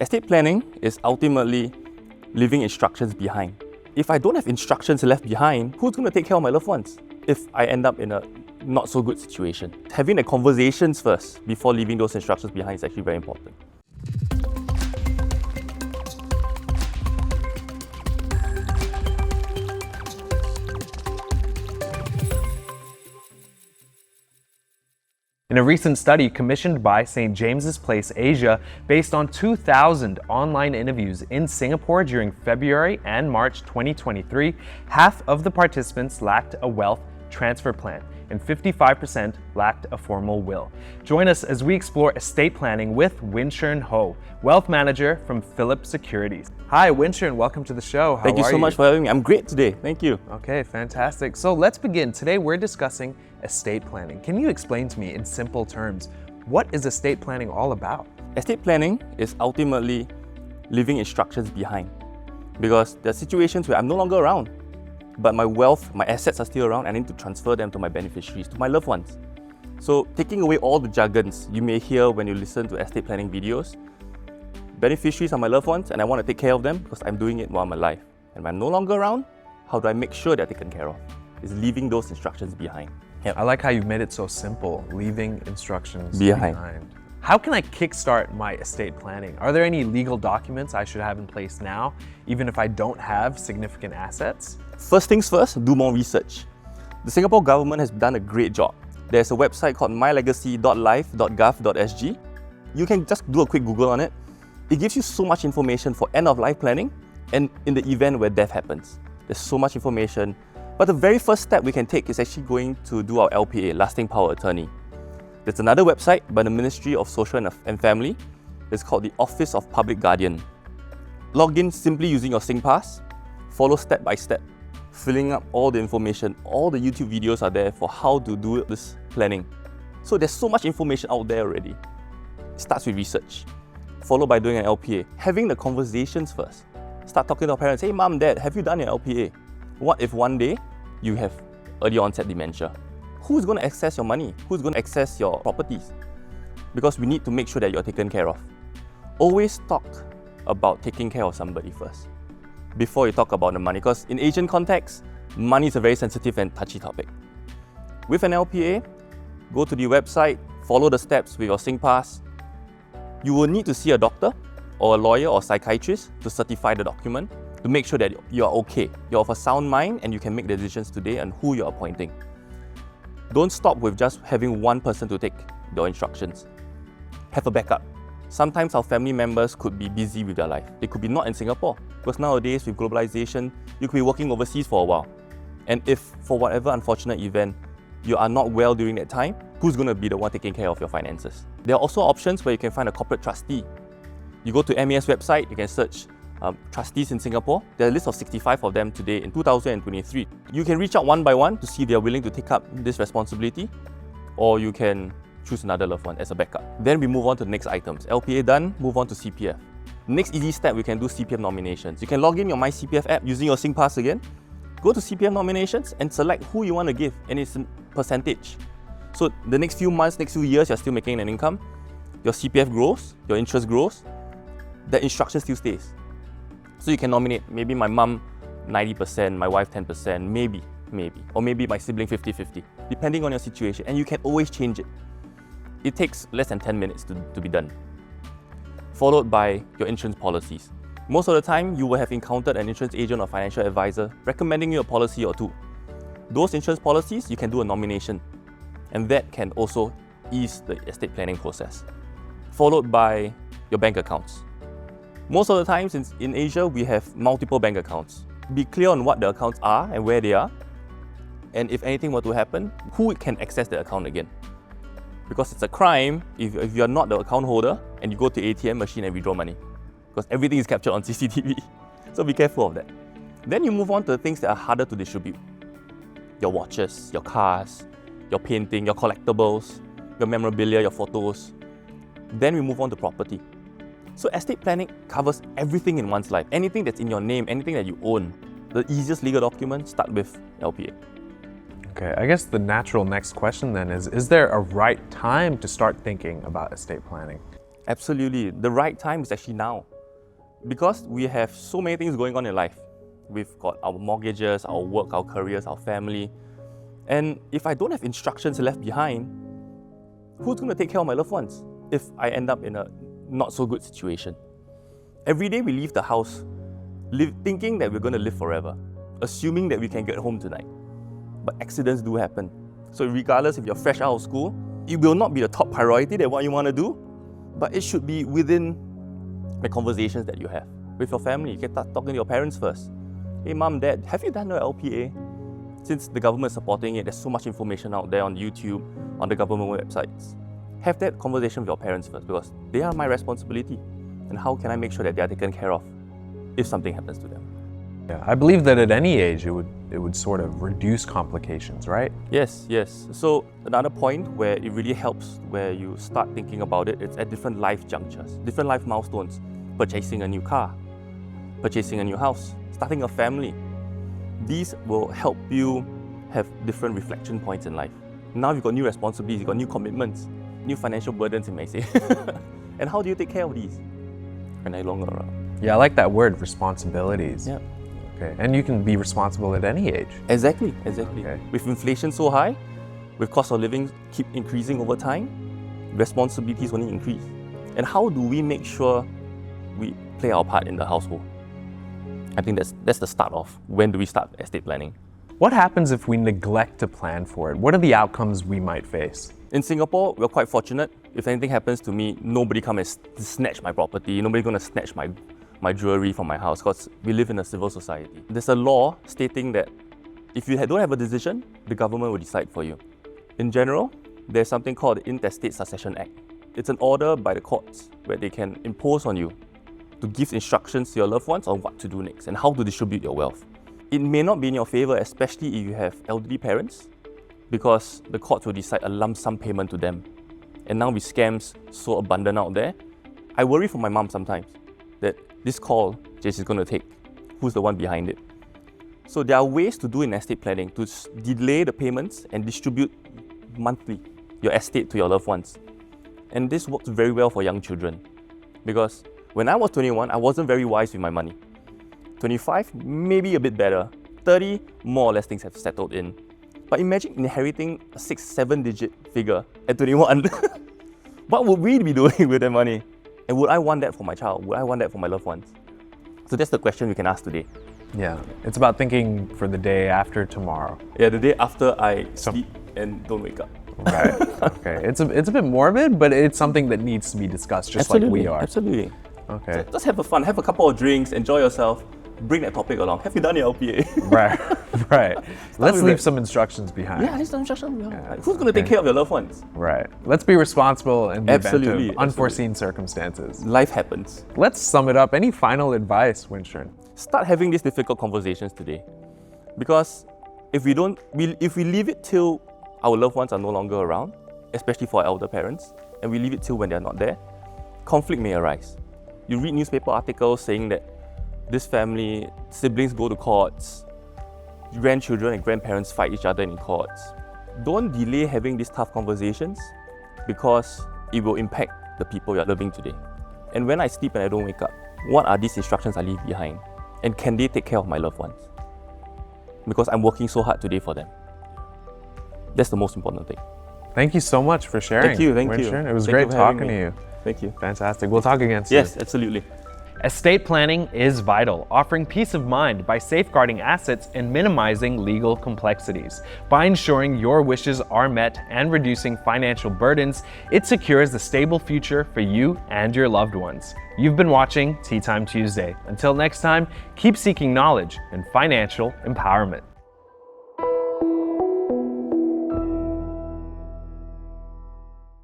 Estate planning is ultimately leaving instructions behind. If I don't have instructions left behind, who's going to take care of my loved ones if I end up in a not so good situation? Having the conversations first before leaving those instructions behind is actually very important. In a recent study commissioned by St. James's Place Asia, based on 2,000 online interviews in Singapore during February and March 2023, half of the participants lacked a wealth transfer plan and 55% lacked a formal will. Join us as we explore estate planning with Winshern Ho, wealth manager from Phillip Securities. Hi, Winshern, welcome to the show. Thank you so much for having me. I'm great today. Thank you. Okay, fantastic. So let's begin. Today we're discussing estate planning. Can you explain to me in simple terms, what is estate planning all about? Estate planning is ultimately leaving instructions behind, because there are situations where I'm no longer around, but my wealth, my assets are still around, and I need to transfer them to my beneficiaries, to my loved ones. So taking away all the jargons you may hear when you listen to estate planning videos, beneficiaries are my loved ones and I want to take care of them because I'm doing it while I'm alive. And when I'm no longer around, how do I make sure they're taken care of? Is leaving those instructions behind. I like how you've made it so simple, leaving instructions behind. How can I kickstart my estate planning? Are there any legal documents I should have in place now, even if I don't have significant assets? First things first, do more research. The Singapore government has done a great job. There's a website called mylegacy.life.gov.sg. You can just do a quick Google on it. It gives you so much information for end-of-life planning and in the event where death happens. There's so much information. But the very first step we can take is actually going to do our LPA, Lasting Power Attorney. There's another website by the Ministry of Social and Family. It's called the Office of Public Guardian. Log in simply using your SingPass. Follow step by step, filling up all the information. All the YouTube videos are there for how to do this planning. So there's so much information out there already. It starts with research, followed by doing an LPA. Having the conversations first. Start talking to our parents. Hey, mom, dad, have you done your LPA? What if one day you have early onset dementia? Who's going to access your money? Who's going to access your properties? Because we need to make sure that you're taken care of. Always talk about taking care of somebody first before you talk about the money, because in Asian context, money is a very sensitive and touchy topic. With an LPA, go to the website, follow the steps with your SingPass. You will need to see a doctor or a lawyer or psychiatrist to certify the document, to make sure that you're okay, you're of a sound mind and you can make decisions today on who you're appointing. Don't stop with just having one person to take your instructions. Have a backup. Sometimes our family members could be busy with their life. They could be not in Singapore, because nowadays with globalization, you could be working overseas for a while. And if for whatever unfortunate event, you are not well during that time, who's going to be the one taking care of your finances? There are also options where you can find a corporate trustee. You go to MAS website, you can search trustees in Singapore. There are a list of 65 of them today in 2023. You can reach out one by one to see if they are willing to take up this responsibility, or you can choose another loved one as a backup. Then we move on to the next items. LPA done, move on to CPF. Next easy step, we can do CPF nominations. You can log in your My CPF app using your SingPass again. Go to CPF nominations and select who you want to give, and it's a percentage. So the next few months, next few years, you're still making an income. Your CPF grows, your interest grows. The instruction still stays. So you can nominate maybe my mum 90%, my wife 10%, maybe. Or maybe my sibling 50-50, depending on your situation. And you can always change it. It takes less than 10 minutes to be done. Followed by your insurance policies. Most of the time, you will have encountered an insurance agent or financial advisor recommending you a policy or two. Those insurance policies, you can do a nomination. And that can also ease the estate planning process. Followed by your bank accounts. Most of the times in Asia, we have multiple bank accounts. Be clear on what the accounts are and where they are. And if anything were to happen, who can access the account again? Because it's a crime if you're not the account holder and you go to ATM machine and withdraw money. Because everything is captured on CCTV. So be careful of that. Then you move on to the things that are harder to distribute. Your watches, your cars, your painting, your collectibles, your memorabilia, your photos. Then we move on to property. So estate planning covers everything in one's life. Anything that's in your name, anything that you own. The easiest legal document, start with LPA. Okay, I guess the natural next question then is there a right time to start thinking about estate planning? Absolutely. The right time is actually now. because we have so many things going on in life. We've got our mortgages, our work, our careers, our family. And if I don't have instructions left behind, who's going to take care of my loved ones if I end up in a not so good situation? Every day we leave the house thinking that we're going to live forever, assuming that we can get home tonight. But accidents do happen. So regardless if you're fresh out of school, it will not be the top priority that what you want to do, but it should be within the conversations that you have with your family. You can start talking to your parents first. Hey mom, dad, have you done your LPA? Since the government is supporting it, there's so much information out there on YouTube, on the government websites. Have that conversation with your parents first, because they are my responsibility. And how can I make sure that they are taken care of if something happens to them? Yeah, I believe that at any age it would sort of reduce complications, right? Yes. So another point where it really helps, where you start thinking about it, it's at different life junctures, different life milestones. Purchasing a new car, purchasing a new house, starting a family. These will help you have different reflection points in life. Now you've got new responsibilities, you've got new commitments, new financial burdens, you may say. And how do you take care of these when they're no longer around? Yeah, I like that word, responsibilities. Yeah. Okay, and you can be responsible at any age. Exactly. Okay. With inflation so high, with cost of living keep increasing over time, responsibilities only increase. And how do we make sure we play our part in the household? I think that's the start of when do we start estate planning. What happens if we neglect to plan for it? What are the outcomes we might face? In Singapore, we're quite fortunate. If anything happens to me, nobody come and snatch my property. Nobody's going to snatch my jewelry from my house, because we live in a civil society. There's a law stating that if you don't have a decision, the government will decide for you. In general, there's something called the Intestate Succession Act. It's an order by the courts where they can impose on you to give instructions to your loved ones on what to do next and how to distribute your wealth. It may not be in your favor, especially if you have elderly parents, because the courts will decide a lump sum payment to them. And now with scams so abundant out there, I worry for my mom sometimes that this call Jace is going to take, who's the one behind it? So there are ways to do in estate planning to delay the payments and distribute monthly your estate to your loved ones. And this works very well for young children, because when I was 21, I wasn't very wise with my money. 25, maybe a bit better. 30, more or less things have settled in. But imagine inheriting a 6-7 digit figure at 21. What would we be doing with that money? And would I want that for my child? Would I want that for my loved ones? So that's the question we can ask today. Yeah, it's about thinking for the day after tomorrow. Yeah, the day after I sleep and don't wake up. Right. Okay. It's a bit morbid, but it's something that needs to be discussed, just like we are. Absolutely. Okay. So just have fun, have a couple of drinks, enjoy yourself, bring that topic along. Have you done your LPA? Right. Let's leave some instructions behind. Yeah, leave some instructions behind. Like, who's going to take care of your loved ones? Right. Let's be responsible in the event of unforeseen Absolutely. Circumstances. Life happens. Let's sum it up. Any final advice, Winshern? Start having these difficult conversations today, because if we leave it till our loved ones are no longer around, especially for our elder parents, and we leave it till when they're not there, conflict may arise. You read newspaper articles saying that this family, siblings go to courts, grandchildren and grandparents fight each other in courts. Don't delay having these tough conversations, because it will impact the people you're loving today. And when I sleep and I don't wake up, what are these instructions I leave behind? And can they take care of my loved ones? Because I'm working so hard today for them. That's the most important thing. Thank you so much for sharing. Thank you. Winshern. It was great talking to you. Thank you. Fantastic. We'll talk again soon. Yes, absolutely. Estate planning is vital, offering peace of mind by safeguarding assets and minimizing legal complexities. By ensuring your wishes are met and reducing financial burdens, it secures a stable future for you and your loved ones. You've been watching Teatime Tuesday. Until next time, keep seeking knowledge and financial empowerment.